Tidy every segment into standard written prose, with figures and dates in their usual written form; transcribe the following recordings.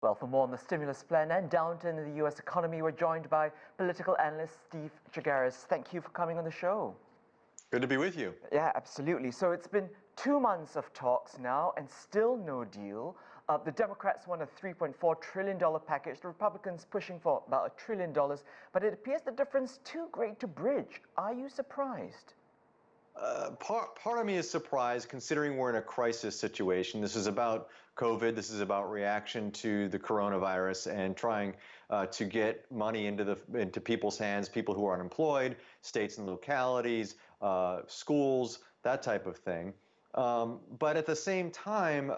Well, for more on the stimulus plan and downturn in the U.S. economy, we're joined by political analyst Steve Chaggaris. Thank you for coming on the show. Good to be with you. Yeah, absolutely. So it's been 2 months of talks now and still no deal. The Democrats want a $3.4 trillion package, the Republicans pushing for about $1 trillion, but it appears the difference too great to bridge. Are you surprised? Part of me is surprised considering we're in a crisis situation. This is about COVID. This is about reaction to the coronavirus and trying to get money into people's hands, people who are unemployed, states and localities, schools, that type of thing. But at the same time,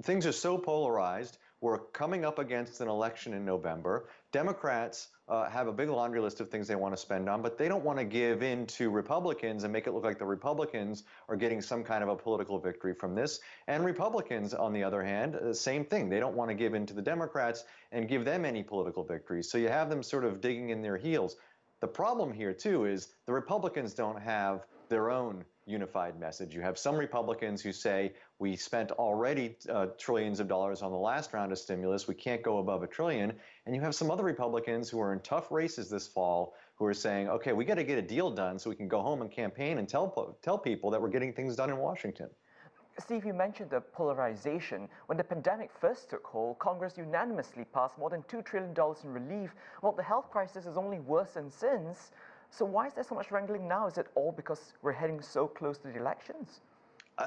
things are so polarized. We're coming up against an election in November. Democrats have a big laundry list of things they want to spend on, but they don't want to give in to Republicans and make it look like the Republicans are getting some kind of a political victory from this. And Republicans, on the other hand, same thing. They don't want to give in to the Democrats and give them any political victories. So you have them sort of digging in their heels. The problem here, too, is the Republicans don't have their own unified message. You have some Republicans who say we spent already trillions of dollars on the last round of stimulus. We can't go above $1 trillion. And you have some other Republicans who are in tough races this fall who are saying, OK, we got to get a deal done so we can go home and campaign and tell people that we're getting things done in Washington. Steve, you mentioned the polarization. When the pandemic first took hold, Congress unanimously passed more than $2 trillion in relief. Well, the health crisis has only worsened since. So why is there so much wrangling now? Is it all because we're heading so close to the elections?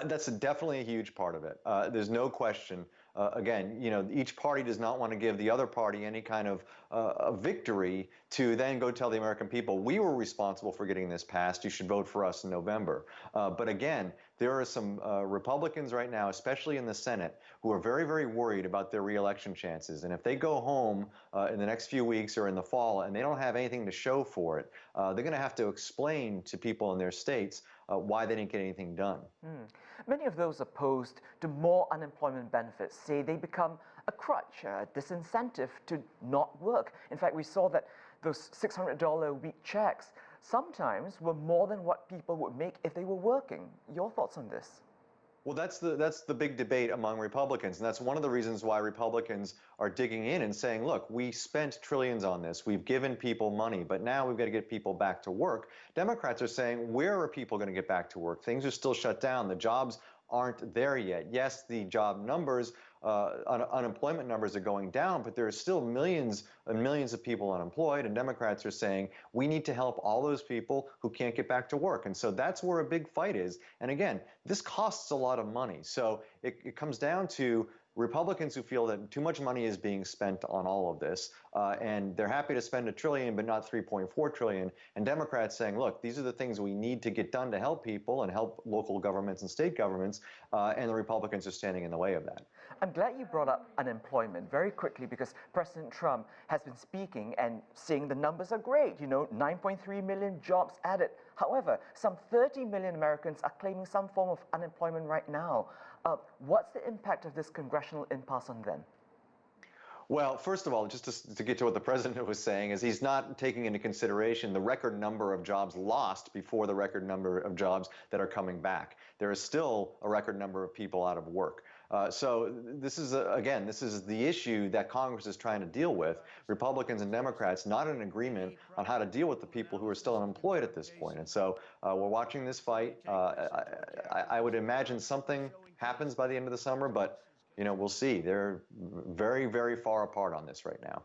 That's definitely a huge part of it. There's no question. Again, each party does not want to give the other party any kind of a victory to then go tell the American people, we were responsible for getting this passed. You should vote for us in November. But again, there are some Republicans right now, especially in the Senate, who are very, very worried about their reelection chances. And if they go home in the next few weeks or in the fall and they don't have anything to show for it, they're going to have to explain to people in their states why they didn't get anything done. Many of those opposed to more unemployment benefits say they become a crutch, a disincentive to not work. In fact, we saw that those $600 a week checks sometimes were more than what people would make if they were working. Your thoughts on this? Well, that's the big debate among Republicans, and that's one of the reasons why Republicans are digging in and saying, look, we spent trillions on this, we've given people money, but now we've got to get people back to work. Democrats are saying, where are people going to get back to work? Things are still shut down. The jobs aren't there yet. Yes, the job numbers, unemployment numbers are going down, but there are still millions and millions of people unemployed, and Democrats are saying we need to help all those people who can't get back to work. And so that's where a big fight is. And again, this costs a lot of money. So it comes down to Republicans who feel that too much money is being spent on all of this, and they're happy to spend $1 trillion but not $3.4 trillion, and Democrats saying, look, these are the things we need to get done to help people and help local governments and state governments, and the Republicans are standing in the way of that. I'm glad you brought up unemployment very quickly because President Trump has been speaking and saying the numbers are great, 9.3 million jobs added. However, some 30 million Americans are claiming some form of unemployment right now. What's the impact of this congressional impasse on them? Well, first of all, just to get to what the president was saying, is he's not taking into consideration the record number of jobs lost before the record number of jobs that are coming back. There is still a record number of people out of work. So this is, again, this is the issue that Congress is trying to deal with. Republicans and Democrats not in agreement on how to deal with the people who are still unemployed at this point. And so we're watching this fight. I would imagine something happens by the end of the summer, but we'll see. They're very, very far apart on this right now.